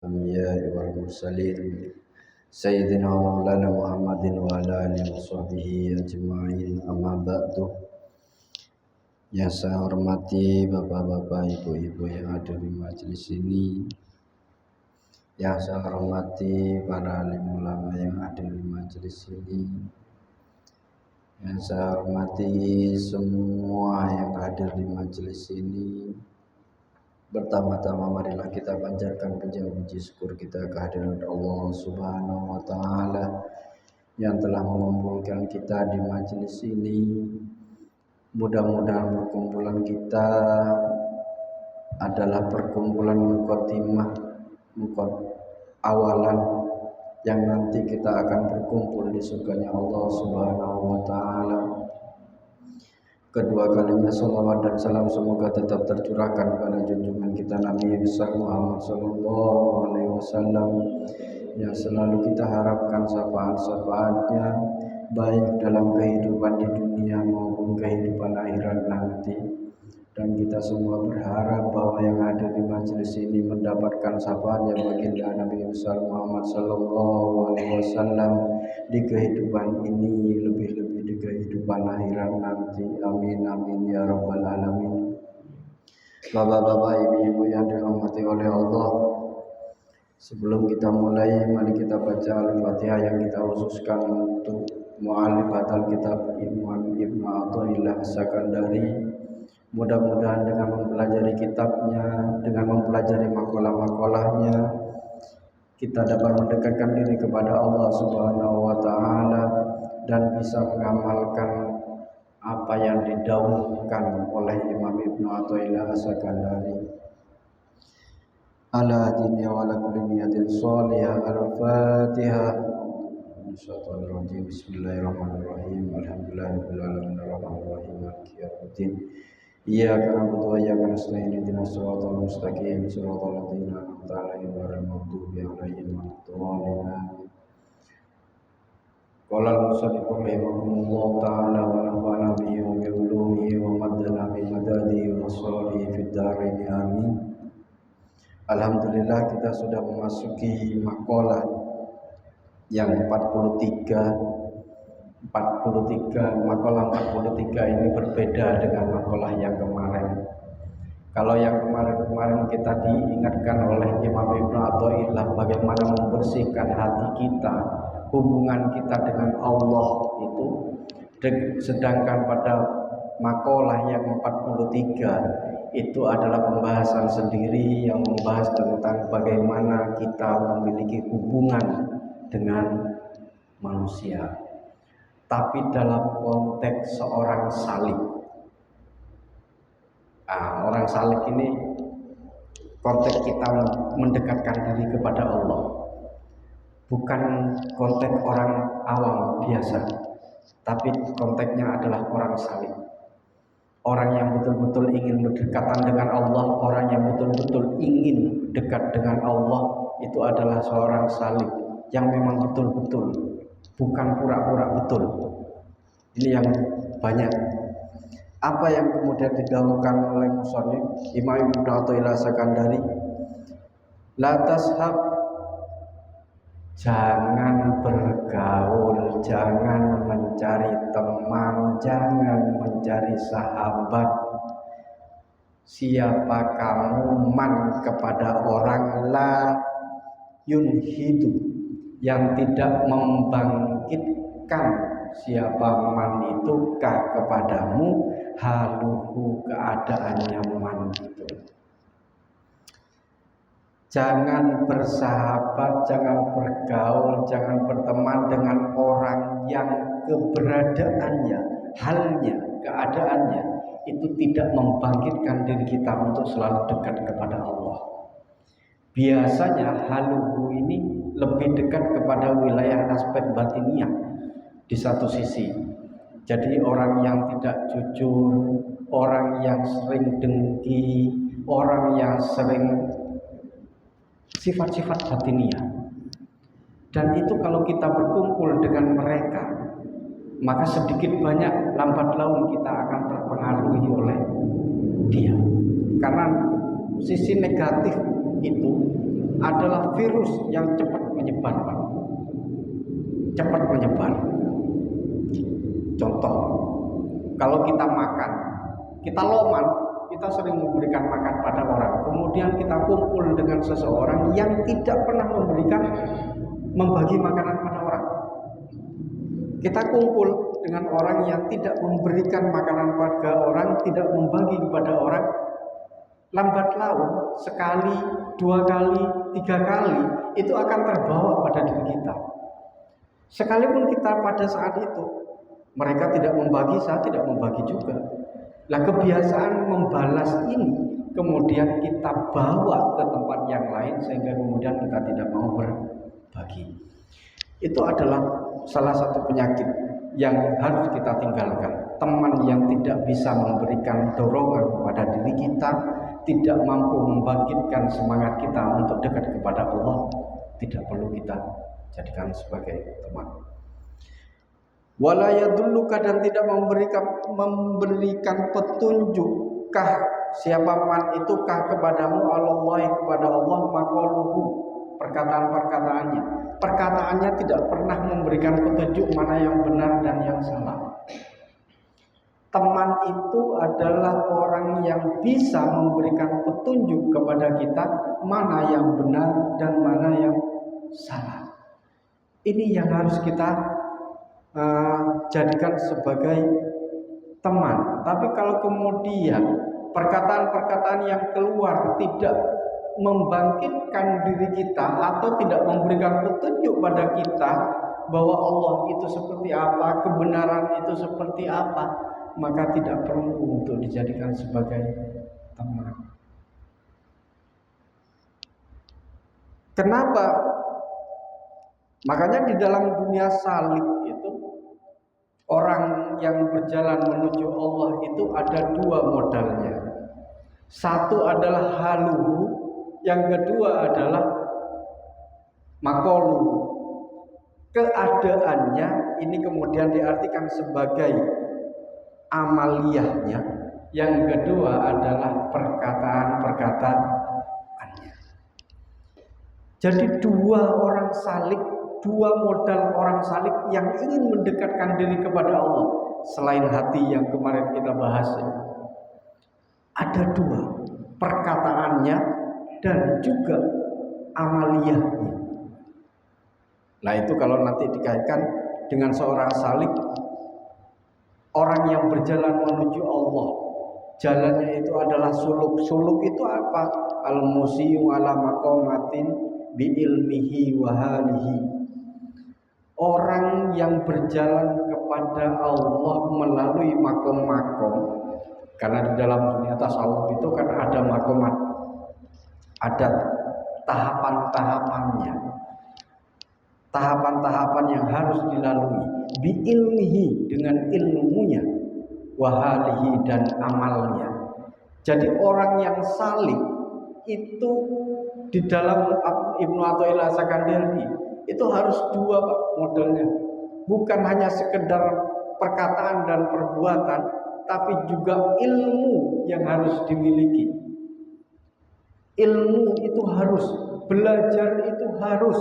الأنبياء والمرسلين سيدنا ومولانا محمد وعلى آله وصحبه أجمعين. Amma ba'du. Yang saya hormati bapak-bapak, ibu-ibu yang ada di majelis ini, yang saya hormati para alim ulama yang ada di majelis ini, yang saya hormati semua yang hadir di majelis ini. Pertama-tama marilah kita panjatkan puji syukur kita kehadirat Allah Subhanahu wa taala yang telah mengumpulkan kita di majelis ini. Mudah-mudahan perkumpulan kita adalah perkumpulan muqaddimah, awalan yang nanti kita akan berkumpul di surganya Allah Subhanahu wa taala. Kedua kalinya salawat dan salam semoga tetap tercurahkan kepada junjungan kita Nabi besar Muhammad sallallahu alaihi wasallam yang selalu kita harapkan syafaat-syafaatnya baik dalam kehidupan di dunia maupun kehidupan akhirat nanti. Dan kita semua berharap bahwa yang ada di majelis ini mendapatkan syafaatnya baginda Nabi besar Muhammad sallallahu alaihi wasallam di kehidupan ini, lebih-lebih di kehidupan akhirat nanti. Amin amin ya rabbal alamin. Bapak-bapak, ibu-ibu yang dirahmati oleh Allah, sebelum kita mulai, mari kita baca Al-Fatihah yang kita khususkan untuk mu'allif al-kitab Imam Ibnu Athaillah As-Sakandari. Mudah-mudahan dengan mempelajari kitabnya, dengan mempelajari makalah-makalahnya, kita dapat mendekatkan diri kepada Allah Subhanahu wa taala dan bisa mengamalkan apa yang didhawuhkan oleh Imam Ibnu Athaillah As-Sakandari. Ala dinni wa ala kulli niyatin shalihah. Al-Fatihah. Bismillahirrahmanirrahim. Alhamdulillahirabbil alamin arrahmanir rahim maliki yaumiddin. Iyyaka na'budu wa iyyaka nasta'in ihdinas siratal mustaqim siratal ladzina an'amta 'alaihim ghairil maghdubi 'alaihim waladdallin. Qala al-musannif rahimahullah ta'ala wa nafa'ana bihi wa bi ulumihi wa maddana bi madadihi wa salihi fid dharain amin. Alhamdulillah kita sudah memasuki makalah yang 43. Makalah 43 ini berbeda dengan makalah yang kemarin. Kalau yang kemarin kita diingatkan oleh Imam Ibnu Athaillah bagaimana membersihkan hati kita, hubungan kita dengan Allah itu. Sedangkan pada makalah yang 43 itu adalah pembahasan sendiri yang membahas tentang bagaimana kita memiliki hubungan dengan manusia, tapi dalam konteks seorang salik. Orang salik ini konteks kita mendekatkan diri kepada Allah, bukan konteks orang awam biasa, tapi konteksnya adalah orang salik. Orang yang betul-betul ingin berdekatan dengan Allah, orang yang betul-betul ingin dekat dengan Allah, itu adalah seorang salik yang memang betul-betul, bukan pura-pura betul. Ini yang banyak. Apa yang kemudian didahulukan oleh musannif Imam Ibnu Athaillah Sakandari, la tashab, jangan bergaul, jangan mencari teman, jangan mencari sahabat. Siapa kamu man kepada orang la yunhidu, yang tidak membangkitkan siapa man itu kah kepadamu haluhu, keadaannya man itu. Jangan bersahabat, jangan bergaul, jangan berteman dengan orang yang keberadaannya, halnya, keadaannya itu tidak membangkitkan diri kita untuk selalu dekat kepada Allah. Biasanya haluhu ini lebih dekat kepada wilayah aspek batiniah di satu sisi. Jadi orang yang tidak jujur, orang yang sering dengki, orang yang sering sifat-sifat batiniah. Dan itu kalau kita berkumpul dengan mereka, maka sedikit banyak lambat laun kita akan terpengaruhi oleh dia. Karena sisi negatif itu adalah virus yang cepat menyebar, Pak. Cepat menyebar. Contoh, kalau kita makan, kita loman, kita sering memberikan makan pada orang, kemudian kita kumpul dengan seseorang yang tidak pernah membagi makanan pada orang. Kita kumpul dengan orang yang tidak memberikan makanan pada orang, tidak membagi kepada orang, lambat laun sekali, 2 kali, 3 kali itu akan terbawa pada diri kita. Sekalipun kita pada saat itu mereka tidak membagi, saya tidak membagi juga. Nah, kebiasaan membalas ini kemudian kita bawa ke tempat yang lain sehingga kemudian kita tidak mau berbagi. Itu adalah salah satu penyakit yang harus kita tinggalkan. Teman yang tidak bisa memberikan dorongan kepada diri kita, tidak mampu membangkitkan semangat kita untuk dekat kepada Allah, tidak perlu kita jadikan sebagai teman. Wala yadulluka, dan tidak memberikan petunjukkah siapapun itukah kepadamu Allah, kepada Allah, maqaluhu, perkataannya tidak pernah memberikan petunjuk mana yang benar dan yang salah. Teman itu adalah orang yang bisa memberikan petunjuk kepada kita mana yang benar dan mana yang salah. Ini yang harus kita jadikan sebagai teman. Tapi kalau kemudian perkataan-perkataan yang keluar tidak membangkitkan diri kita atau tidak memberikan petunjuk pada kita bahwa Allah itu seperti apa, kebenaran itu seperti apa, maka tidak perlu untuk dijadikan sebagai teman. Kenapa? Makanya di dalam dunia salik itu orang yang berjalan menuju Allah itu ada 2 modalnya. Satu adalah haluhu, yang kedua adalah makoluhu. Keadaannya ini kemudian diartikan sebagai amaliyahnya. Yang kedua adalah perkataan-perkataannya. Jadi 2 orang salik, 2 modal orang salik yang ingin mendekatkan diri kepada Allah, selain hati yang kemarin kita bahas, ada 2, perkataannya dan juga amaliyahnya. Nah, itu kalau nanti dikaitkan dengan seorang salik, orang yang berjalan menuju Allah, jalannya itu adalah suluk. Suluk itu apa? Al-musiyu ala maqamatin bi ilmihi wa halihi. Orang yang berjalan kepada Allah melalui makom-makom. Karena di dalam dunia tasawuf itu kan ada makomat, ada tahapan-tahapannya, tahapan-tahapan yang harus dilalui. Bi ilmihi, dengan ilmunya, wahalihi, dan amalnya. Jadi orang yang salih itu di dalam Ibnu Athaillah As-Sakandari itu harus 2, Pak, modalnya. Bukan hanya sekedar perkataan dan perbuatan, tapi juga ilmu yang harus dimiliki. Ilmu itu harus, belajar itu harus.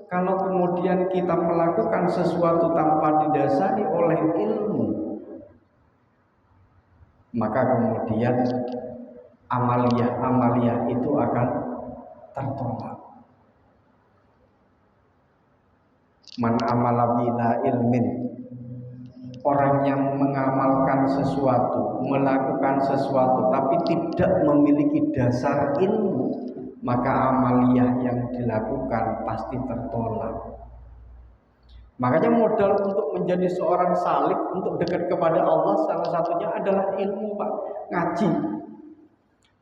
Kalau kemudian kita melakukan sesuatu tanpa didasari oleh ilmu, maka kemudian amaliyah itu akan tertolak. Man amala bila ilmin, orang yang mengamalkan sesuatu, melakukan sesuatu tapi tidak memiliki dasar ilmu, maka amaliyah yang dilakukan pasti tertolak. Makanya modal untuk menjadi seorang salik, untuk dekat kepada Allah, salah satunya adalah ilmu, Pak. Ngaji.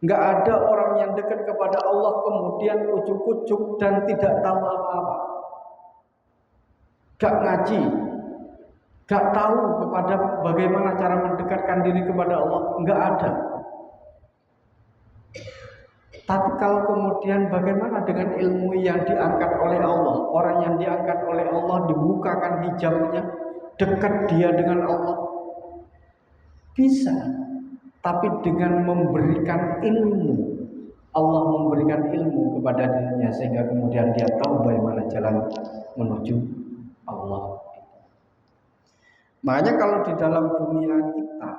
Nggak ada orang yang dekat kepada Allah kemudian ujuk-ujuk dan tidak tahu apa-apa. Gak ngaji, gak tahu kepada bagaimana cara mendekatkan diri kepada Allah, nggak ada. Tapi kalau kemudian bagaimana dengan ilmu yang diangkat oleh Allah, orang yang diangkat oleh Allah dibukakan hijabnya, dekat dia dengan Allah, bisa. Tapi dengan memberikan ilmu, Allah memberikan ilmu kepada dirinya sehingga kemudian dia tahu bagaimana jalan menuju Allah. Makanya kalau di dalam dunia kita,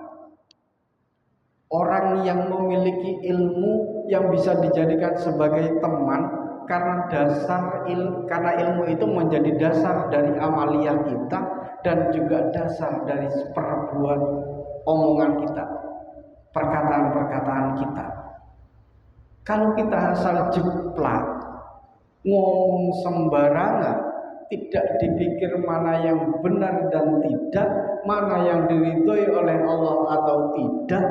orang yang memiliki ilmu yang bisa dijadikan sebagai teman karena ilmu itu menjadi dasar dari amalia kita dan juga dasar dari perbuatan omongan kita, perkataan-perkataan kita. Kalau kita asal jeplak, ngomong sembarangan, tidak dipikir mana yang benar dan tidak, mana yang diridhoi oleh Allah atau tidak,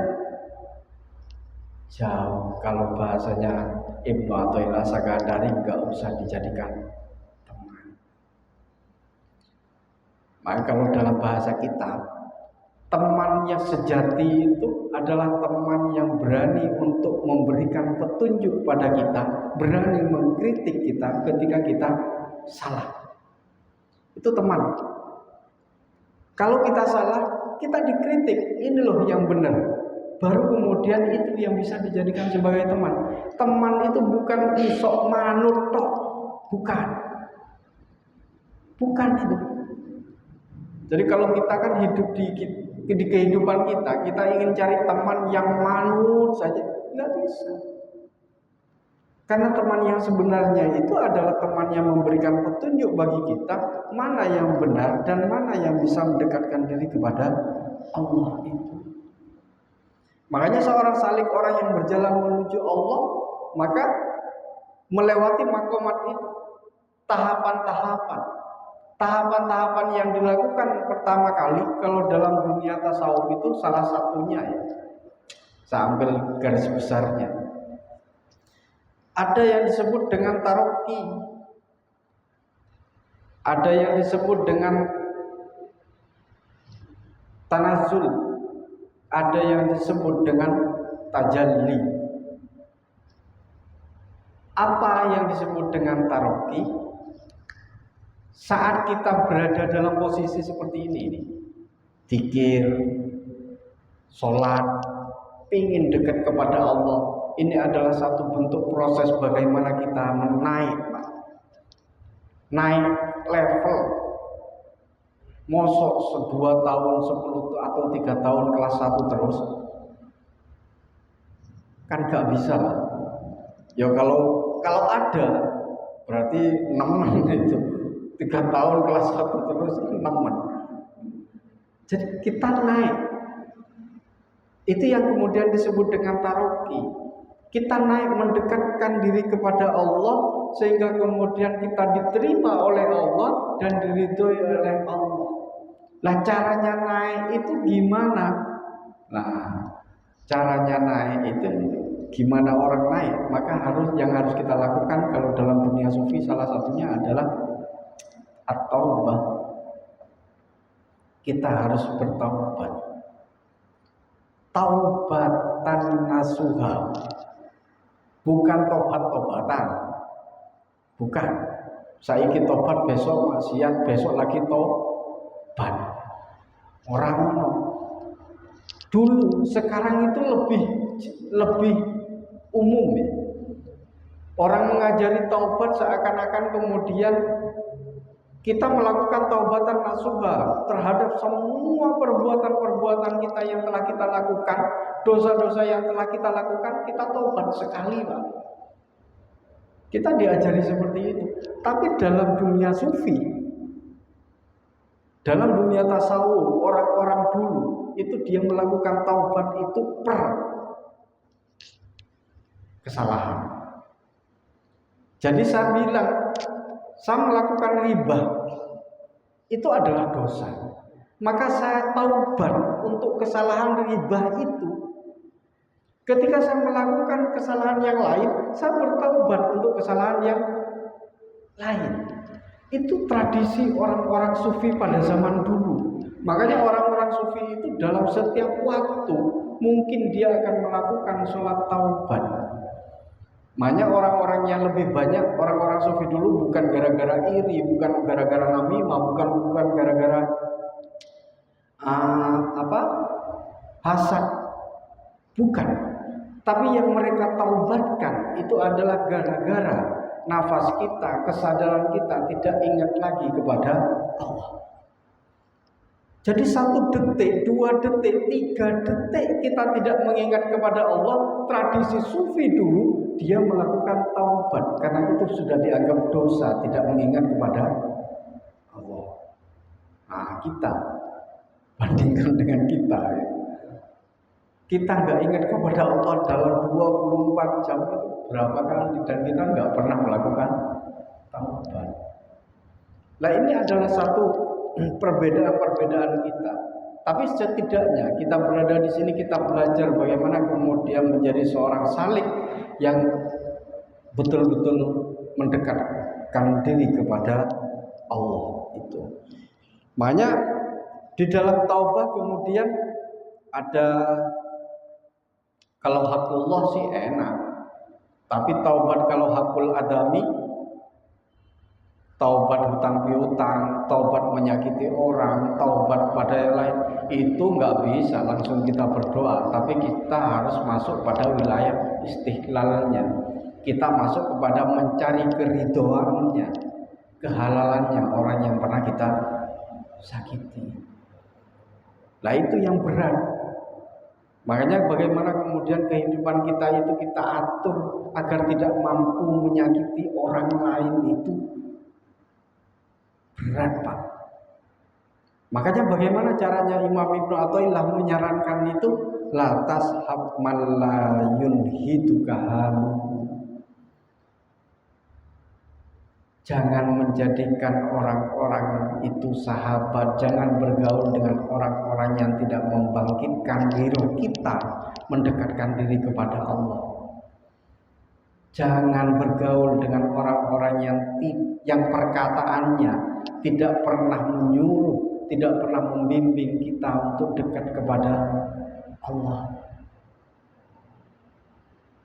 jauh. Kalau bahasanya Ibnu Athaillah Sakandari, nggak usah dijadikan teman. Maka kalau dalam bahasa kita, teman yang sejati itu adalah teman yang berani untuk memberikan petunjuk pada kita, berani mengkritik kita ketika kita salah. Itu teman. Kalau kita salah, kita dikritik, ini loh yang benar. Baru kemudian itu yang bisa dijadikan sebagai teman. Teman itu bukan isok manut tok, bukan. Bukan itu. Jadi kalau kita kan hidup di kehidupan kita ingin cari teman yang manut saja, nggak bisa. Karena teman yang sebenarnya itu adalah teman yang memberikan petunjuk bagi kita mana yang benar dan mana yang bisa mendekatkan diri kepada Allah itu. Makanya seorang salik, orang yang berjalan menuju Allah, maka melewati makomat itu, tahapan-tahapan yang dilakukan pertama kali kalau dalam dunia tasawuf itu salah satunya ya, saya ambil garis besarnya, ada yang disebut dengan taroki, ada yang disebut dengan tanazul, ada yang disebut dengan tajalli. Apa yang disebut dengan taroki? Saat kita berada dalam posisi seperti ini, zikir, sholat, ingin dekat kepada Allah, ini adalah satu bentuk proses bagaimana kita naik level. Mosok 2 tahun, 10 atau 3 tahun kelas 1 terus, kan gak bisa lah. Ya kalau ada, berarti 6 itu. 3 tahun kelas 1 terus 6. Jadi kita naik. Itu yang kemudian disebut dengan taroki. Kita naik mendekatkan diri kepada Allah sehingga kemudian kita diterima oleh Allah dan diridhoi oleh Allah. Nah, caranya naik itu gimana? Nah, caranya naik itu gimana orang naik? Maka yang harus kita lakukan kalau dalam dunia sufi salah satunya adalah at-taubah. Kita harus bertaubat. Taubatan nasuha. Bukan tobat-tobatan. Bukan. Saiki tobat, besok maksiat, besok lagi tobat. Orang ono. Dulu, sekarang itu lebih umum ya. Orang mengajari taubat seakan-akan kemudian kita melakukan taubatan nasuha terhadap semua perbuatan-perbuatan kita yang telah kita lakukan, dosa-dosa yang telah kita lakukan, kita taubat sekali, Pak. Kita diajari seperti itu. Tapi dalam dunia sufi, dalam dunia tasawuf, orang-orang dulu itu dia melakukan taubat itu per kesalahan. Jadi saya bilang, saya melakukan riba itu adalah dosa, maka saya taubat untuk kesalahan riba itu. Ketika saya melakukan kesalahan yang lain, saya bertaubat untuk kesalahan yang lain. Itu tradisi orang-orang sufi pada zaman dulu. Makanya orang-orang sufi itu dalam setiap waktu mungkin dia akan melakukan sholat taubat. Makanya orang-orang yang lebih banyak, orang-orang sufi dulu bukan gara-gara iri, bukan gara-gara namimah, bukan gara-gara hasad, bukan. Tapi yang mereka taubatkan itu adalah gara-gara nafas kita, kesadaran kita tidak ingat lagi kepada Allah. Jadi 1 detik, 2 detik, 3 detik kita tidak mengingat kepada Allah. Tradisi sufi dulu dia melakukan taubat karena itu sudah dianggap dosa tidak mengingat kepada Allah. Nah, kita bandingkan dengan kita ya. Kita nggak ingat kepada Allah dalam 24 jam itu berapa kali dan kita nggak pernah melakukan taubat. Nah, ini adalah satu perbedaan-perbedaan kita. Tapi setidaknya kita berada di sini kita belajar bagaimana kemudian menjadi seorang salik yang betul-betul mendekatkan diri kepada Allah itu. Makanya di dalam taubat kemudian ada, kalau hakullah sih enak, tapi taubat kalau hakul adami, taubat hutang piutang, taubat menyakiti orang, taubat pada yang lain, itu nggak bisa langsung kita berdoa, tapi kita harus masuk pada wilayah istiglalnya. Kita masuk kepada mencari keridhoannya, kehalalannya orang yang pernah kita sakiti. Nah, itu yang berat. Makanya bagaimana kemudian kehidupan kita itu kita atur agar tidak mampu menyakiti orang lain itu berat, Pak. Makanya bagaimana caranya Imam Ibnu Athaillah menyarankan itu, la tashab man la yunhiduka hamu. Jangan menjadikan orang-orang itu sahabat, jangan bergaul dengan orang-orang yang tidak membangkitkan diri kita, mendekatkan diri kepada Allah. Jangan bergaul dengan orang-orang yang perkataannya tidak pernah menyuruh, tidak pernah membimbing kita untuk dekat kepada Allah.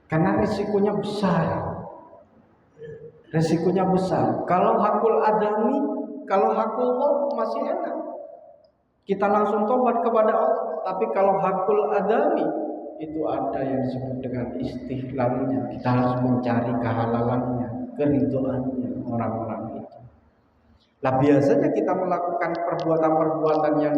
Karena risikonya besar. Resikonya besar. Kalau hakul adami, kalau hakullah masih enak, kita langsung tobat kepada Allah. Tapi kalau hakul adami, itu ada yang disebut dengan istiglalnya. Kita harus mencari kehalalannya, keridhoannya orang-orang itu. Nah, biasanya kita melakukan perbuatan-perbuatan yang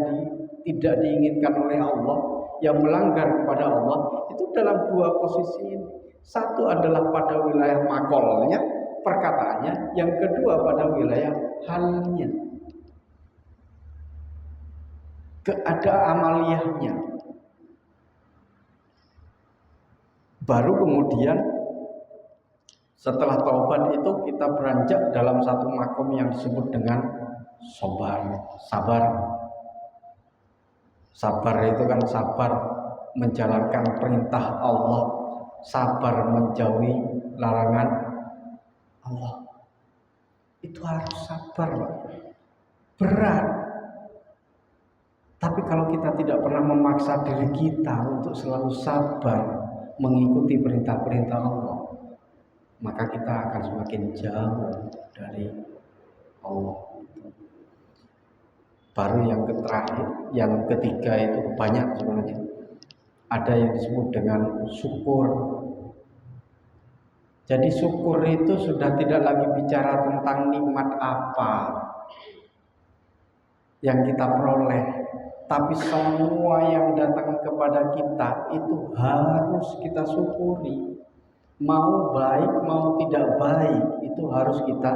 tidak diinginkan oleh Allah, yang melanggar kepada Allah, itu dalam 2 posisi ini. Satu adalah pada wilayah makolnya, perkataannya, yang kedua pada wilayah halnya, keadaan amaliyahnya. Baru kemudian setelah taubat itu kita beranjak dalam satu makom yang disebut dengan sabar. Sabar itu kan sabar menjalankan perintah Allah, sabar menjauhi larangan Allah. Itu harus sabar, berat. Tapi kalau kita tidak pernah memaksa diri kita untuk selalu sabar mengikuti perintah-perintah Allah, maka kita akan semakin jauh dari Allah. Baru yang terakhir, yang ketiga itu banyak sebenarnya. Ada yang disebut dengan syukur. Jadi syukur itu sudah tidak lagi bicara tentang nikmat apa yang kita peroleh, tapi semua yang datang kepada kita itu harus kita syukuri. Mau baik, mau tidak baik, itu harus kita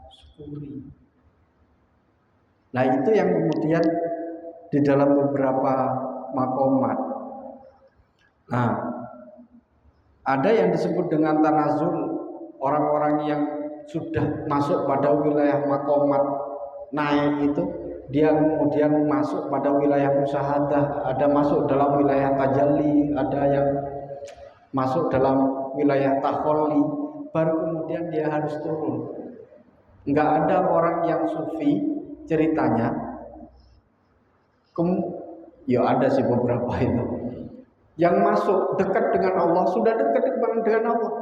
syukuri. Nah, itu yang kemudian di dalam beberapa makomat. Nah, ada yang disebut dengan tanazul, orang-orang yang sudah masuk pada wilayah makomat naik itu, dia kemudian masuk pada wilayah musyahadah, ada masuk dalam wilayah tajalli, ada yang masuk dalam wilayah takholli, baru kemudian dia harus turun. Enggak ada orang yang sufi ceritanya, ya ada sih beberapa itu, yang masuk dekat dengan Allah, sudah dekat dengan Allah,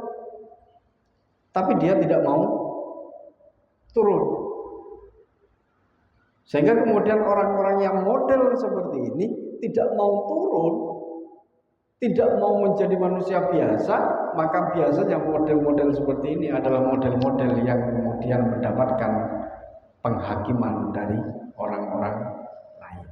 tapi dia tidak mau turun. Sehingga kemudian orang-orang yang model seperti ini tidak mau turun, tidak mau menjadi manusia biasa, maka biasanya model-model seperti ini adalah model-model yang kemudian mendapatkan penghakiman dari orang-orang lain.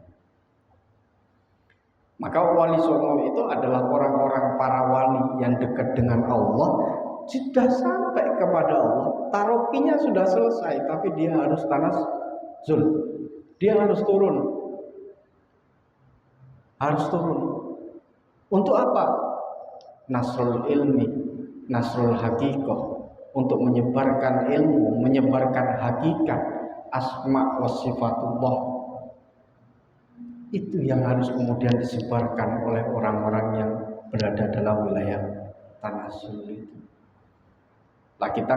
Maka wali songo itu adalah orang-orang para wali yang dekat dengan Allah, sudah sampai kepada Allah, tarokinya sudah selesai, tapi dia harus tanazul, dia harus turun. Untuk apa? Nasrul ilmi, nasrul haqiqah, untuk menyebarkan ilmu, menyebarkan hakikat asma wa sifatullah. Itu yang harus kemudian disebarkan oleh orang-orang yang berada dalam wilayah tanazul itu. Lah kita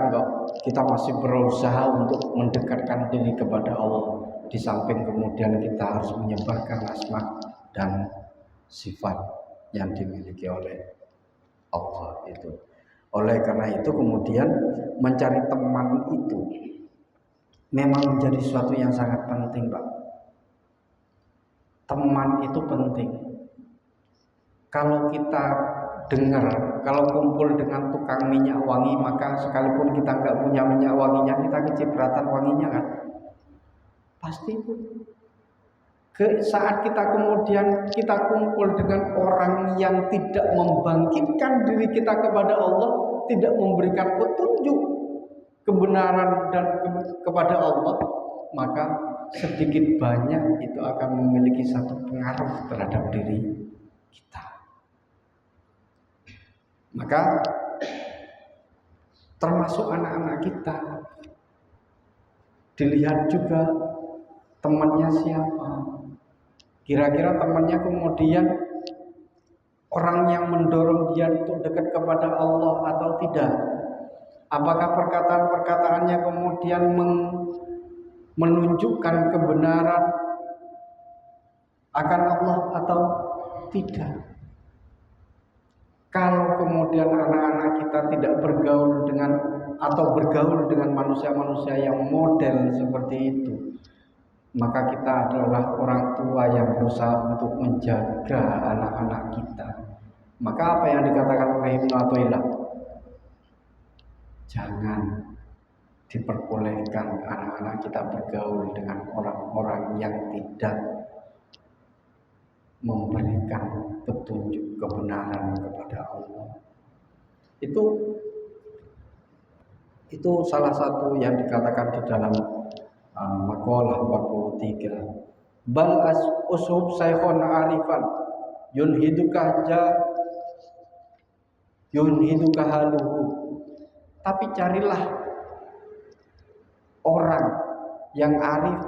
masih berusaha untuk mendekatkan diri kepada Allah, di samping kemudian kita harus menyebarkan asma dan sifat yang dimiliki oleh Allah itu. Oleh karena itu kemudian mencari teman itu memang menjadi sesuatu yang sangat penting, Pak. Teman itu penting. Kalau kita dengar, kalau kumpul dengan tukang minyak wangi, maka sekalipun kita nggak punya minyak wanginya, kita kecipratan wanginya kan? Pasti itu. Saat kita kemudian kita kumpul dengan orang yang tidak membangkitkan diri kita kepada Allah, tidak memberikan petunjuk kebenaran dan kepada Allah, maka sedikit banyak itu akan memiliki satu pengaruh terhadap diri kita. Maka termasuk anak-anak kita, dilihat juga temannya siapa. Kira-kira temannya kemudian orang yang mendorong dia untuk dekat kepada Allah atau tidak? Apakah perkataan-perkataannya kemudian menunjukkan kebenaran akan Allah atau tidak? Kalau kemudian anak-anak kita tidak bergaul dengan manusia-manusia yang model seperti itu, maka kita adalah orang tua yang berusaha untuk menjaga anak-anak kita. Maka apa yang dikatakan oleh Ibnu Athaillah, jangan diperbolehkan anak-anak kita bergaul dengan orang-orang yang tidak memberikan petunjuk kebenaran kepada Allah. Itu salah satu yang dikatakan di dalam maqalah 43. Bal ushub saykhun arifan yunhiduka haluhu. Tapi carilah orang yang arif,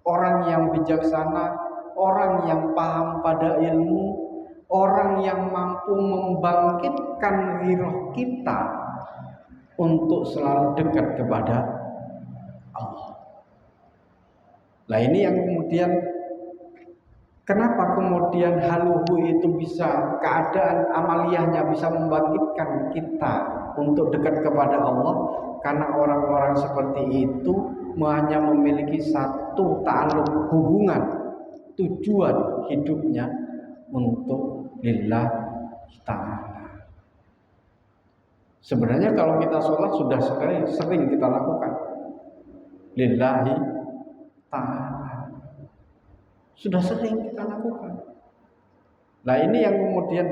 orang yang bijaksana, orang yang paham pada ilmu, orang yang mampu membangkitkan giroh kita untuk selalu dekat kepada Allah. Nah ini yang kemudian, kenapa kemudian haluhu itu bisa, keadaan amaliyahnya bisa membangkitkan kita untuk dekat kepada Allah? Karena orang-orang seperti itu hanya memiliki satu ta'alluq, hubungan, tujuan hidupnya untuk lillah ta'ala. Sebenarnya kalau kita sholat sudah sering kita lakukan lillahi ta'ala, sudah sering kita lakukan. Nah ini yang kemudian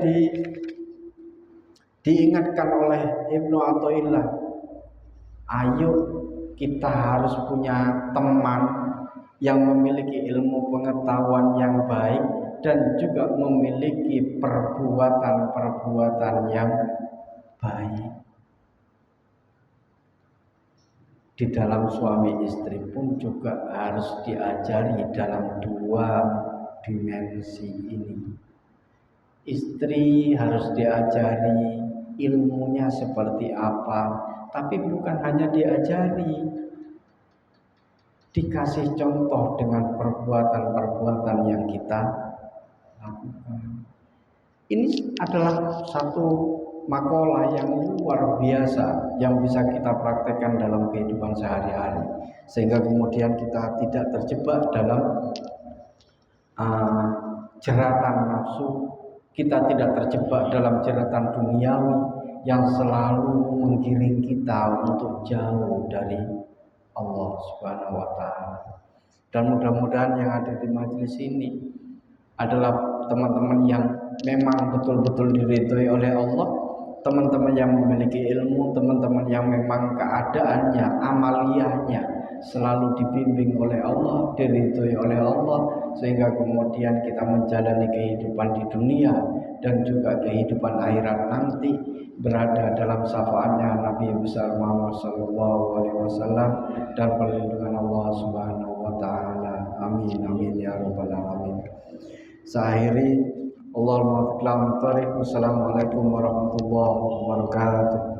diingatkan oleh Ibnu Athaillah, ayo kita harus punya teman yang memiliki ilmu pengetahuan yang baik dan juga memiliki perbuatan-perbuatan yang baik. Di dalam suami istri pun juga harus diajari dalam dua dimensi ini. Istri harus diajari ilmunya seperti apa, tapi bukan hanya diajari, dikasih contoh dengan perbuatan-perbuatan yang kita lakukan. Ini adalah satu makalah yang luar biasa yang bisa kita praktekkan dalam kehidupan sehari-hari, sehingga kemudian kita tidak terjebak dalam jeratan nafsu kita tidak terjebak dalam jeratan duniawi yang selalu menggiring kita untuk jauh dari Allah Subhanahu wa taala. Dan mudah-mudahan yang ada di majelis ini adalah teman-teman yang memang betul-betul diridhoi oleh Allah, teman-teman yang memiliki ilmu, teman-teman yang memang keadaannya, amaliyahnya selalu dibimbing oleh Allah, diridhoi oleh Allah, sehingga kemudian kita menjalani kehidupan di dunia dan juga kehidupan akhirat nanti berada dalam syafaatnya Nabi besar Muhammad sallallahu alaihi wasallam dan perlindungan Allah Subhanahu wa taala. Amin amin ya rabbal alamin. Saya akhiri, Allahumma fiqlam tariq. Wassalamualaikum warahmatullahi wabarakatuh.